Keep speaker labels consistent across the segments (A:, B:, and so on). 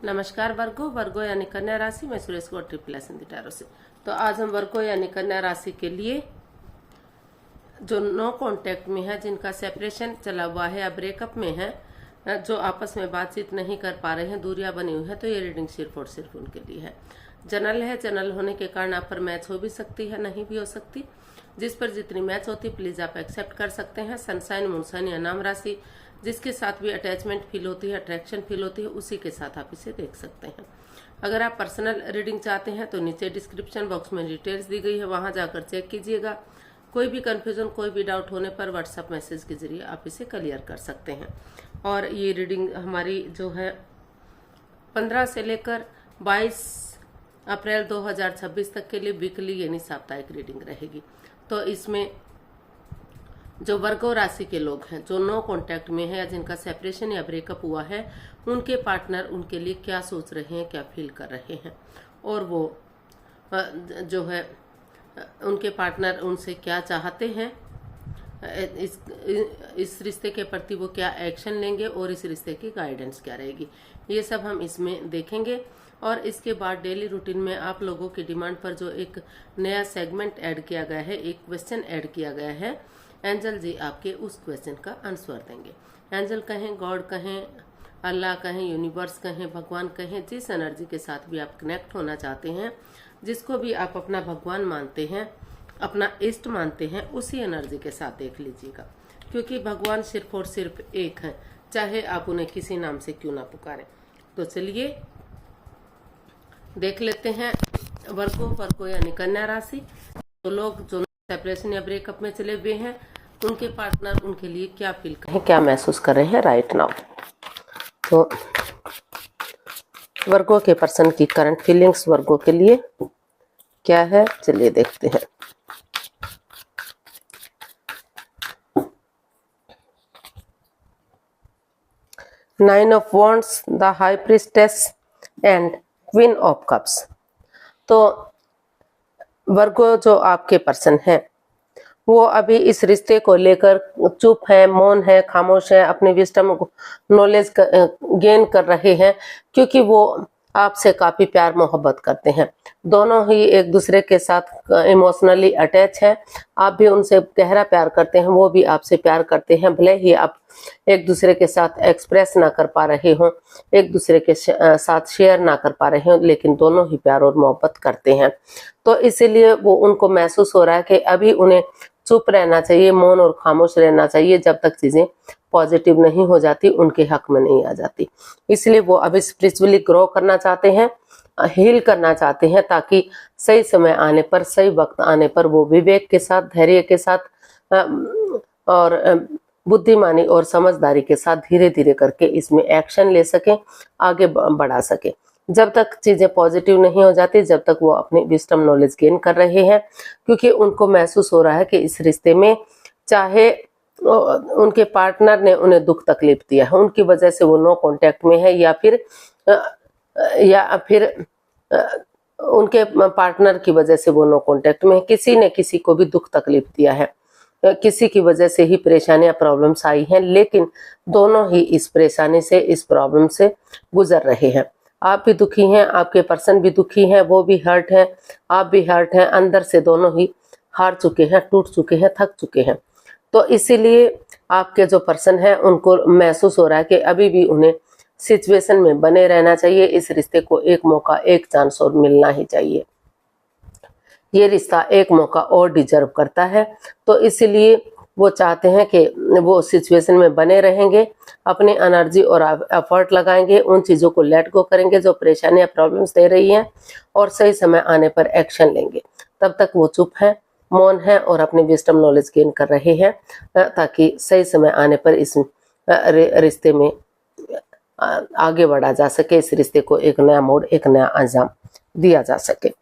A: नमस्कार वर्गो वर्गो यानी कन्या राशि में सुरेश को ट्रिपल एस हिंदी टैरो से। तो आज हम वर्गो यानी कन्या राशि के लिए जो नो कांटेक्ट में है, जिनका सेपरेशन चला हुआ है या ब्रेकअप में है, जो आपस में बातचीत नहीं कर पा रहे हैं, दूरियां बनी हुई है, तो ये रीडिंग सिर्फ और सिर्फ उनके लिए है। जनरल है, जनरल होने के कारण आप पर मैच हो भी सकती है, नहीं भी हो सकती। जिस पर जितनी मैच होती प्लीज आप एक्सेप्ट कर सकते हैं। सनसाइन मूनसाइन या नाम राशि जिसके साथ भी अटैचमेंट फील होती है, अट्रैक्शन फील होती है, उसी के साथ आप इसे देख सकते हैं। अगर आप पर्सनल रीडिंग चाहते हैं तो नीचे डिस्क्रिप्शन बॉक्स में डिटेल्स दी गई है, वहां जाकर चेक कीजिएगा। कोई भी कंफ्यूजन, कोई भी डाउट होने पर व्हाट्सएप मैसेज के जरिए आप इसे क्लियर कर सकते हैं। और ये रीडिंग हमारी जो है 15 से लेकर 22 अप्रैल 2026 तक के लिए वीकली यानी साप्ताहिक रीडिंग रहेगी। तो इसमें जो वर्गो राशि के लोग हैं, जो नो कांटेक्ट में है या जिनका सेपरेशन या ब्रेकअप हुआ है, उनके पार्टनर उनके लिए क्या सोच रहे हैं, क्या फील कर रहे हैं, और वो जो है उनके पार्टनर उनसे क्या चाहते हैं, इस रिश्ते के प्रति वो क्या एक्शन लेंगे और इस रिश्ते की गाइडेंस क्या रहेगी, ये सब हम इसमें देखेंगे। और इसके बाद डेली रूटीन में आप लोगों की डिमांड पर जो एक नया सेगमेंट ऐड किया गया है, एक क्वेश्चन ऐड किया गया है, एंजल जी आपके उस क्वेश्चन का आंसर देंगे। एंजल कहें, गॉड कहें, अल्लाह कहें, यूनिवर्स कहें, भगवान कहें, जिस एनर्जी के साथ भी आप कनेक्ट होना चाहते हैं, जिसको भी आप अपना भगवान मानते हैं, अपना इष्ट मानते हैं, उसी एनर्जी के साथ देख लीजिएगा। क्योंकि भगवान सिर्फ और सिर्फ एक है, चाहे आप उन्हें किसी नाम से क्यों ना पुकारें। तो चलिए देख लेते हैं वर्गो यानी कन्या राशि। तो लोग जो सेपरेशन या ब्रेकअप में चले हुए हैं, उनके पार्टनर उनके लिए क्या फील कर रहे हैं, क्या महसूस कर रहे हैं राइट नाउ। तो वर्गो के पर्सन की करंट फीलिंग्स वर्गो के लिए क्या है, चलिए देखते हैं। Nine of wands, the high priestess and queen of cups. तो वर्गो जो आपके पर्सन है, वो अभी इस रिश्ते को लेकर चुप है, मौन है, खामोश है, अपने विजडम नॉलेज गेन कर रहे हैं, क्योंकि वो आपसे काफी प्यार मोहब्बत करते हैं। दोनों ही एक दूसरे के साथ इमोशनली अटैच है। आप भी उनसे गहरा प्यार करते हैं, वो भी आपसे प्यार करते हैं। भले ही आप एक दूसरे के साथ एक्सप्रेस ना कर पा रहे हो, एक दूसरे के साथ शेयर ना कर पा रहे हो, लेकिन दोनों ही प्यार और मोहब्बत करते हैं। तो इसीलिए वो उनको महसूस हो रहा है कि अभी उन्हें चुप रहना चाहिए, मौन और खामोश रहना चाहिए, जब तक चीजें पॉजिटिव नहीं हो जाती, उनके हक में नहीं आ जाती। इसलिए वो अभी स्पिरिचुअली ग्रो करना चाहते हैं, हील करना चाहते हैं, ताकि सही समय आने पर, सही वक्त आने पर वो विवेक के साथ, धैर्य के साथ और बुद्धिमानी और समझदारी के साथ धीरे धीरे करके इसमें एक्शन ले सकें, आगे बढ़ा सके। जब तक चीजें पॉजिटिव नहीं हो जाती, जब तक वो अपनी विजडम नॉलेज गेन कर रहे हैं, क्योंकि उनको महसूस हो रहा है कि इस रिश्ते में चाहे उनके पार्टनर ने उन्हें दुख तकलीफ दिया है, उनकी वजह से वो नो कांटेक्ट में है, या फिर उनके पार्टनर की वजह से वो नो कांटेक्ट में है। किसी ने किसी को भी दुख तकलीफ दिया है, किसी की वजह से ही परेशानियां प्रॉब्लम्स आई हैं, लेकिन दोनों ही इस परेशानी से, इस प्रॉब्लम से गुजर रहे हैं। आप भी दुखी हैं, आपके पर्सन भी दुखी हैं, वो भी हर्ट है, आप भी हर्ट हैं, अंदर से दोनों ही हार चुके हैं, टूट चुके हैं, थक चुके हैं। तो इसीलिए आपके जो पर्सन है, उनको महसूस हो रहा है कि अभी भी उन्हें सिचुएशन में बने रहना चाहिए, इस रिश्ते को एक मौका, एक चांस और मिलना ही चाहिए। ये रिश्ता एक मौका और डिजर्व करता है। तो इसीलिए वो चाहते हैं कि वो सिचुएशन में बने रहेंगे, अपनी एनर्जी और एफर्ट लगाएंगे, उन चीज़ों को लेट गो करेंगे जो परेशानियां प्रॉब्लम्स दे रही हैं, और सही समय आने पर एक्शन लेंगे। तब तक वो चुप है, मौन है और अपनी विजडम नॉलेज गेन कर रहे हैं, ताकि सही समय आने पर इस रिश्ते में आगे बढ़ा जा सके, इस रिश्ते को एक नया मोड़, एक नया अंजाम दिया जा सके।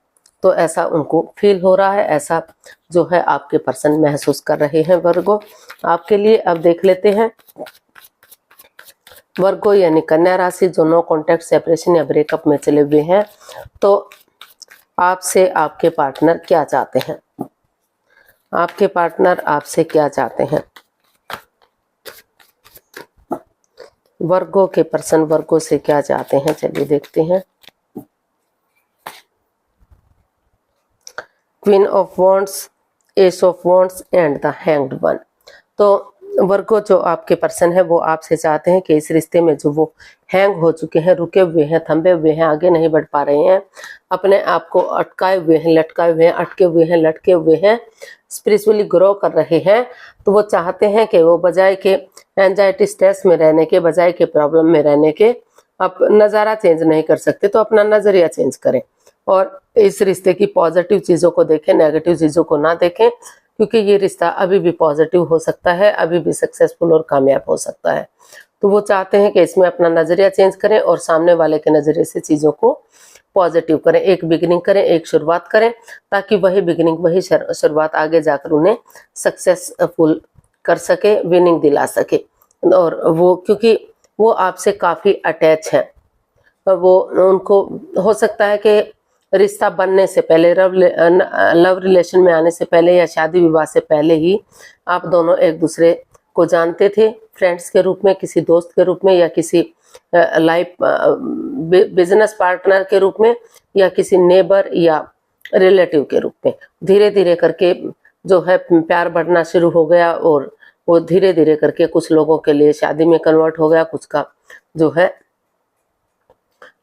A: तो ऐसा उनको फील हो रहा है, ऐसा जो है आपके पर्सन महसूस कर रहे हैं वर्गो आपके लिए। अब देख लेते हैं वर्गो यानी कन्या राशि, जो नो कांटेक्ट, सेपरेशन या ब्रेकअप में चले हुए हैं, तो आपसे आपके पार्टनर क्या चाहते हैं, आपके पार्टनर आपसे क्या चाहते हैं। वर्गो के पर्सन वर्गो से क्या चाहते हैं, चलिए देखते हैं। Queen of wands, S of wands and the hanged one. तो वर्गो जो आपके पर्सन है वो आपसे चाहते हैं कि इस रिश्ते में जो वो हैंग हो चुके हैं, रुके हुए हैं, थंबे हुए हैं, आगे नहीं बढ़ पा रहे हैं, अपने आप को अटकाए हुए हैं, लटकाए हुए हैं, अटके हुए हैं, लटके हुए हैं, स्पिरिचुअली ग्रो कर रहे हैं, तो वो चाहते हैं कि वो बजाय के एंजाइटी स्ट्रेस में रहने के, बजाय के प्रॉब्लम में रहने के, आप नज़ारा चेंज नहीं कर सकते तो अपना नज़रिया चेंज करें और इस रिश्ते की पॉजिटिव चीज़ों को देखें, नेगेटिव चीज़ों को ना देखें, क्योंकि ये रिश्ता अभी भी पॉजिटिव हो सकता है, अभी भी सक्सेसफुल और कामयाब हो सकता है। तो वो चाहते हैं कि इसमें अपना नज़रिया चेंज करें और सामने वाले के नज़रिए से चीज़ों को पॉजिटिव करें, एक बिगिनिंग करें, एक शुरुआत करें, ताकि वही बिगिनिंग, वही शुरुआत आगे जाकर उन्हें सक्सेसफुल कर सके, विनिंग दिला सके। और वो क्योंकि वो आपसे काफ़ी अटैच है, वो उनको हो सकता है कि रिश्ता बनने से पहले, लव रिलेशन में आने से पहले या शादी विवाह से पहले ही आप दोनों एक दूसरे को जानते थे, फ्रेंड्स के रूप में, किसी दोस्त के रूप में, या किसी लाइफ बिजनेस पार्टनर के रूप में, या किसी नेबर या रिलेटिव के रूप में। धीरे धीरे करके जो है प्यार बढ़ना शुरू हो गया और वो धीरे धीरे करके कुछ लोगों के लिए शादी में कन्वर्ट हो गया, कुछ का जो है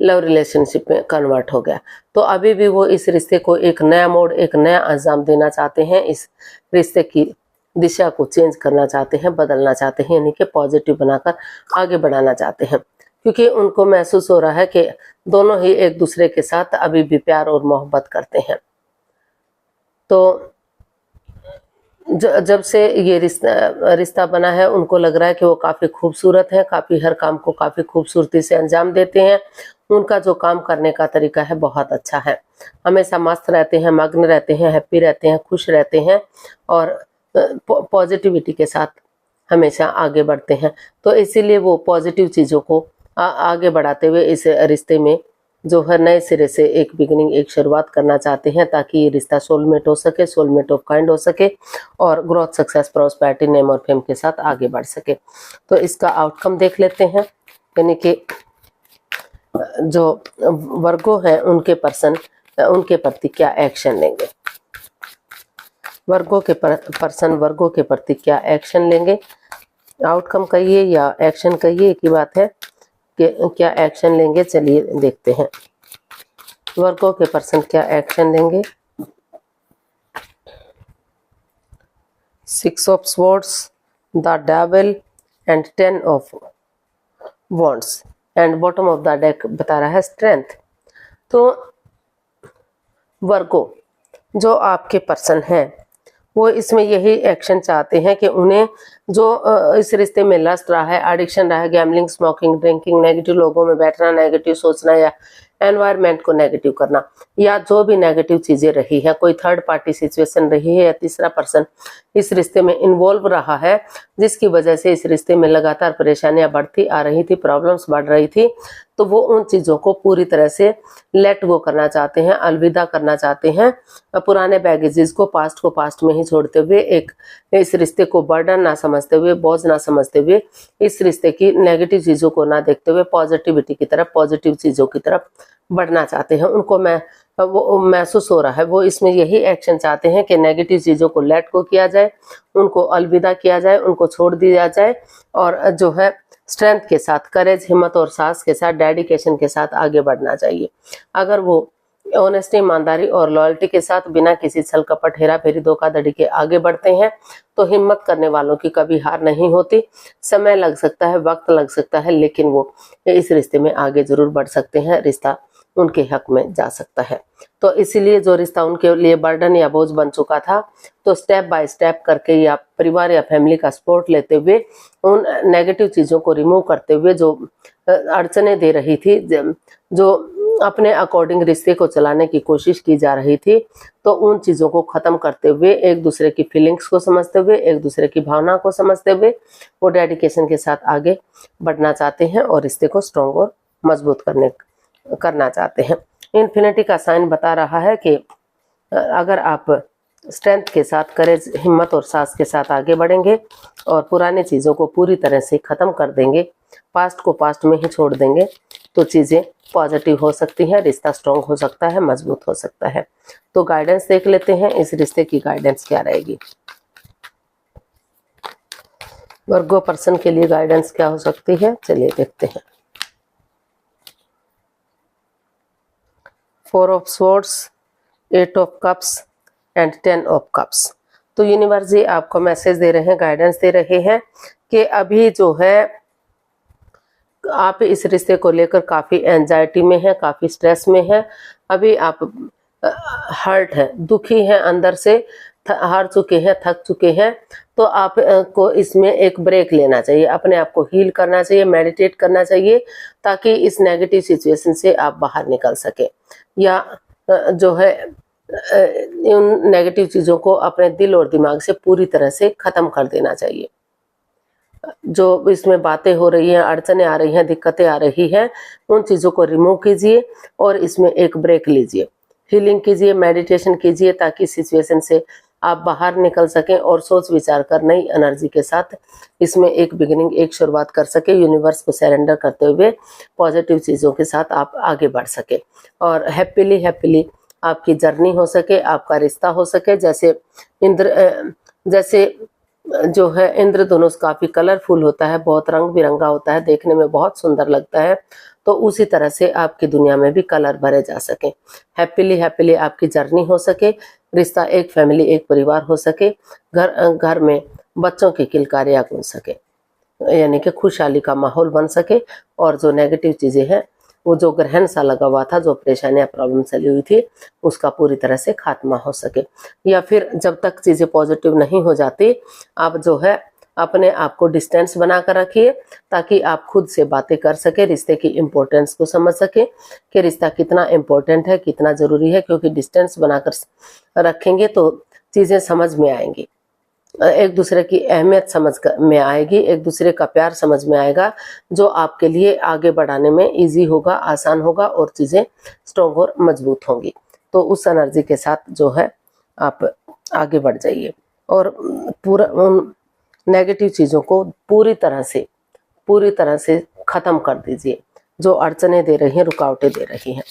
A: लव रिलेशनशिप में कन्वर्ट हो गया। तो अभी भी वो इस रिश्ते को एक नया मोड़, एक नया अंजाम देना चाहते हैं, इस रिश्ते की दिशा को चेंज करना चाहते हैं, बदलना चाहते हैं, यानी कि पॉजिटिव बनाकर आगे बढ़ाना चाहते हैं, क्योंकि उनको महसूस हो रहा है कि दोनों ही एक दूसरे के साथ अभी भी प्यार और मोहब्बत करते हैं। तो जब से ये रिश्ता बना है, उनको लग रहा है कि वो काफ़ी खूबसूरत है, काफ़ी हर काम को काफ़ी खूबसूरती से अंजाम देते हैं, उनका जो काम करने का तरीका है बहुत अच्छा है, हमेशा मस्त रहते हैं, मग्न रहते हैं, हैप्पी रहते हैं, खुश रहते हैं और पॉजिटिविटी के साथ हमेशा आगे बढ़ते हैं। तो इसीलिए वो पॉजिटिव चीज़ों को आगे बढ़ाते हुए इस रिश्ते में जो है नए सिरे से एक बिगिनिंग, एक शुरुआत करना चाहते हैं, ताकि ये रिश्ता सोलमेट हो सके, सोलमेट ऑफ काइंड हो सके और ग्रोथ, सक्सेस, प्रॉस्पेरिटी, नेम और फेम के साथ आगे बढ़ सके। तो इसका आउटकम देख लेते हैं, यानी कि जो वर्गो है उनके पर्सन उनके प्रति क्या एक्शन लेंगे, वर्गो के पर्सन वर्गो के प्रति क्या एक्शन लेंगे। आउटकम कहिए या एक्शन कहिए, एक ही बात है कि क्या एक्शन लेंगे। चलिए देखते हैं वर्गो के पर्सन क्या एक्शन लेंगे। 6 of swords, the devil and 10 of wands and bottom of the deck बता रहा है स्ट्रेंथ। तो वर्गो जो आपके पर्सन हैं वो इसमें यही एक्शन चाहते हैं कि उन्हें जो इस रिश्ते में लस्ट रहा है, एडिक्शन रहा है, गैम्बलिंग, स्मोकिंग, ड्रिंकिंग, नेगेटिव लोगों में बैठना, नेगेटिव सोचना या एनवायरनमेंट को नेगेटिव करना, या जो भी नेगेटिव चीज़ें रही है, कोई थर्ड पार्टी सिचुएशन रही है या तीसरा पर्सन इस रिश्ते में इन्वॉल्व रहा है, जिसकी वजह से इस रिश्ते में लगातार परेशानियां बढ़ती आ रही थी, प्रॉब्लम्स बढ़ रही थी, तो वो उन चीज़ों को पूरी तरह से लेट गो करना चाहते हैं, अलविदा करना चाहते हैं, पुराने बैगेजेस को, पास्ट को पास्ट में ही छोड़ते हुए, एक इस रिश्ते को बर्डन ना समझते हुए, बोझ ना समझते हुए, इस रिश्ते की नेगेटिव चीज़ों को ना देखते हुए पॉजिटिविटी की तरफ, पॉजिटिव चीज़ों की तरफ बढ़ना चाहते हैं। उनको वो महसूस हो रहा है, वो इसमें यही एक्शन चाहते हैं कि नेगेटिव चीज़ों को लेट को किया जाए, उनको अलविदा किया जाए, उनको छोड़ दिया जाए और जो है स्ट्रेंथ के साथ, करेज, हिम्मत और साहस के साथ, डेडिकेशन के साथ आगे बढ़ना चाहिए। अगर वो ऑनेस्टी, ईमानदारी और लॉयल्टी के साथ बिना किसी छल कपट, हेरा फेरी, धोखाधड़ी के आगे बढ़ते हैं तो हिम्मत करने वालों की कभी हार नहीं होती। समय लग सकता है, वक्त लग सकता है, लेकिन वो इस रिश्ते में आगे जरूर बढ़ सकते हैं, रिश्ता उनके हक में जा सकता है। तो इसीलिए जो रिश्ता उनके लिए बर्डन या बोझ बन चुका था, तो स्टेप बाय स्टेप करके या परिवार या फैमिली का सपोर्ट लेते हुए, उन नेगेटिव चीज़ों को रिमूव करते हुए, जो अड़चने दे रही थी, जो अपने अकॉर्डिंग रिश्ते को चलाने की कोशिश की जा रही थी, तो उन चीज़ों को ख़त्म करते हुए, एक दूसरे की फीलिंग्स को समझते हुए, एक दूसरे की भावना को समझते हुए, वो डेडिकेशन के साथ आगे बढ़ना चाहते हैं और रिश्ते को स्ट्रॉन्ग और मजबूत करना चाहते हैं। इन्फिनिटी का साइन बता रहा है कि अगर आप स्ट्रेंथ के साथ, करेज, हिम्मत और साहस के साथ आगे बढ़ेंगे और पुरानी चीज़ों को पूरी तरह से ख़त्म कर देंगे, पास्ट को पास्ट में ही छोड़ देंगे तो चीज़ें पॉजिटिव हो सकती हैं, रिश्ता स्ट्रॉन्ग हो सकता है, मजबूत हो सकता है। तो गाइडेंस देख लेते हैं, इस रिश्ते की गाइडेंस क्या रहेगी। वर्गो पर्सन के लिए गाइडेंस क्या हो सकती है, चलिए देखते हैं। 4 of swords, 8 of cups and 10 of cups. तो यूनिवर्स जी आपको मैसेज दे रहे हैं, गाइडेंस दे रहे हैं कि अभी जो है आप इस रिश्ते को लेकर काफ़ी एंजाइटी में है, काफ़ी स्ट्रेस में है। अभी आप हर्ट है, दुखी हैं, अंदर से हार चुके हैं, थक चुके हैं। तो आप को इसमें एक ब्रेक लेना चाहिए, अपने आप को हील करना चाहिए, मेडिटेट करना चाहिए, ताकि इस नेगेटिव सिचुएशन से आप बाहर निकल सके, या जो है उन नेगेटिव चीज़ों को अपने दिल और दिमाग से पूरी तरह से ख़त्म कर देना चाहिए। जो इसमें बातें हो रही हैं, अड़चनें आ रही हैं, दिक्कतें आ रही हैं, उन चीज़ों को रिमूव कीजिए और इसमें एक ब्रेक लीजिए, हीलिंग कीजिए, मेडिटेशन कीजिए, ताकि सिचुएशन से आप बाहर निकल सकें और सोच विचार कर नई एनर्जी के साथ इसमें एक बिगिनिंग, एक शुरुआत कर सके। यूनिवर्स को सरेंडर करते हुए पॉजिटिव चीज़ों के साथ आप आगे बढ़ सके और हैप्पीली आपकी जर्नी हो सके, आपका रिश्ता हो सके। जैसे जो है इंद्रधनुष काफ़ी कलरफुल होता है, बहुत रंग बिरंगा होता है, देखने में बहुत सुंदर लगता है, तो उसी तरह से आपकी दुनिया में भी कलर भरे जा सके, हैप्पीली आपकी जर्नी हो सके, रिश्ता एक फैमिली, एक परिवार हो सके, घर में बच्चों की किलकारियाँ गूंज सके, यानी कि खुशहाली का माहौल बन सके, और जो नेगेटिव चीज़ें हैं, वो जो ग्रहण सा लगा हुआ था, जो परेशानियां प्रॉब्लम चली हुई थी, उसका पूरी तरह से खात्मा हो सके। या फिर जब तक चीज़ें पॉजिटिव नहीं हो जाती, आप जो है अपने आप को डिस्टेंस बना कर रखिए, ताकि आप खुद से बातें कर सके, रिश्ते की इम्पोर्टेंस को समझ सके कि रिश्ता कितना इम्पोर्टेंट है, कितना ज़रूरी है। क्योंकि डिस्टेंस बनाकर रखेंगे तो चीज़ें समझ में आएंगी, एक दूसरे की अहमियत समझ में आएगी, एक दूसरे का प्यार समझ में आएगा, जो आपके लिए आगे बढ़ाने में इजी होगा, आसान होगा, और चीज़ें स्ट्रॉन्ग और मजबूत होंगी। तो उस एनर्जी के साथ जो है आप आगे बढ़ जाइए और पूरा उन नेगेटिव चीज़ों को पूरी तरह से ख़त्म कर दीजिए, जो अड़चनें दे रही हैं, रुकावटें दे रही हैं।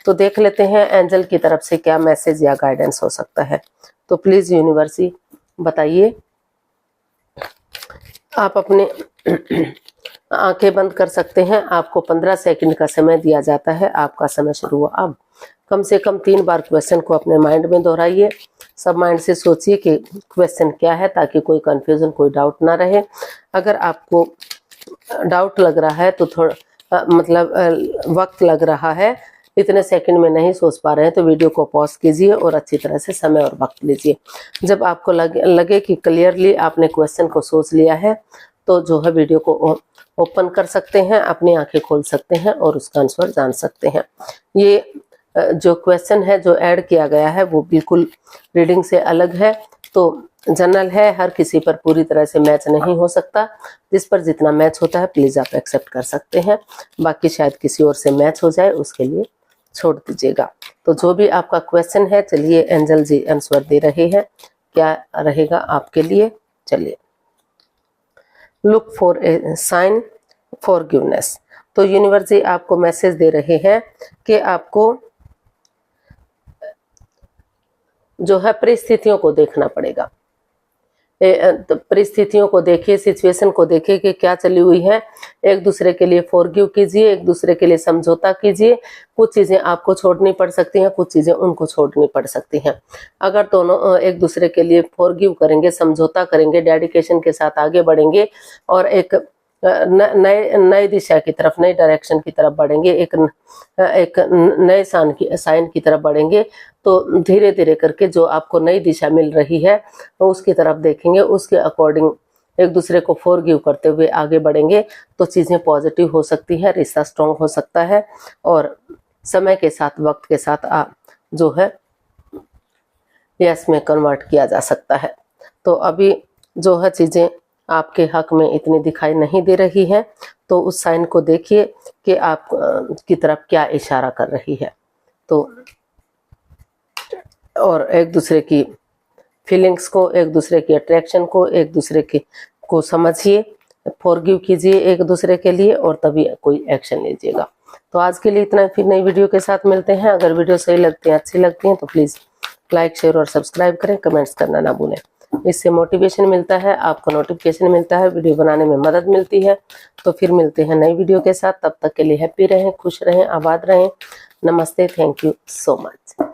A: तो देख लेते हैं एंजल की तरफ से क्या मैसेज या गाइडेंस हो सकता है। तो प्लीज़ यूनिवर्स बताइए। आप अपने आंखें बंद कर सकते हैं, आपको 15 सेकंड का समय दिया जाता है। आपका समय शुरू हुआ अब। कम से कम 3 बार क्वेश्चन को अपने माइंड में दोहराइए, सब माइंड से सोचिए कि क्वेश्चन क्या है, ताकि कोई कंफ्यूजन, कोई डाउट ना रहे। अगर आपको डाउट लग रहा है तो थोड़ा वक्त लग रहा है, इतने सेकंड में नहीं सोच पा रहे हैं, तो वीडियो को पॉज कीजिए और अच्छी तरह से समय और वक्त लीजिए। जब आपको लगे कि क्लियरली आपने क्वेश्चन को सोच लिया है, तो जो है वीडियो को ओपन कर सकते हैं, अपनी आंखें खोल सकते हैं और उसका आंसर जान सकते हैं। ये जो क्वेश्चन है जो ऐड किया गया है वो बिल्कुल रीडिंग से अलग है, तो जनरल है, हर किसी पर पूरी तरह से मैच नहीं हो सकता। जिस पर जितना मैच होता है प्लीज़ आप एक्सेप्ट कर सकते हैं, बाकी शायद किसी और से मैच हो जाए, उसके लिए छोड़ दीजिएगा। तो जो भी आपका क्वेश्चन है, चलिए एंजल जी आंसर दे रहे हैं, क्या रहेगा आपके लिए। चलिए, look for a sign forgiveness. तो यूनिवर्स जी आपको मैसेज दे रहे हैं कि आपको जो है परिस्थितियों को देखना पड़ेगा। तो परिस्थितियों को देखिए, सिचुएशन को देखिए कि क्या चली हुई है, एक दूसरे के लिए फॉरगिव कीजिए, एक दूसरे के लिए समझौता कीजिए। कुछ चीज़ें आपको छोड़नी पड़ सकती हैं, कुछ चीज़ें उनको छोड़नी पड़ सकती हैं। अगर दोनों एक दूसरे के लिए फॉरगिव करेंगे, समझौता करेंगे, डेडिकेशन के साथ आगे बढ़ेंगे और एक नए दिशा की तरफ, नई डायरेक्शन की तरफ बढ़ेंगे, एक नए साइन की तरफ बढ़ेंगे, तो धीरे धीरे करके जो आपको नई दिशा मिल रही है तो उसकी तरफ देखेंगे, उसके अकॉर्डिंग एक दूसरे को फॉरगिव करते हुए आगे बढ़ेंगे, तो चीज़ें पॉजिटिव हो सकती है, रिश्ता स्ट्रॉन्ग हो सकता है और समय के साथ, वक्त के साथ आप जो है यस में कन्वर्ट किया जा सकता है। तो अभी जो है चीज़ें आपके हक में इतनी दिखाई नहीं दे रही है, तो उस साइन को देखिए कि आप की तरफ क्या इशारा कर रही है। तो और एक दूसरे की फीलिंग्स को, एक दूसरे की अट्रैक्शन को, एक दूसरे की को समझिए फॉरगिव कीजिए एक दूसरे के लिए और तभी कोई एक्शन लीजिएगा। तो आज के लिए इतना, फिर नई वीडियो के साथ मिलते हैं। अगर वीडियो सही लगती है, अच्छी लगती है तो प्लीज़ लाइक, शेयर और सब्सक्राइब करें, कमेंट्स करना ना भूलें। इससे मोटिवेशन मिलता है, आपको नोटिफिकेशन मिलता है, वीडियो बनाने में मदद मिलती है। तो फिर मिलते हैं नई वीडियो के साथ, तब तक के लिए हैप्पी रहें, खुश रहें, आबाद रहें। नमस्ते, थैंक यू सो मच।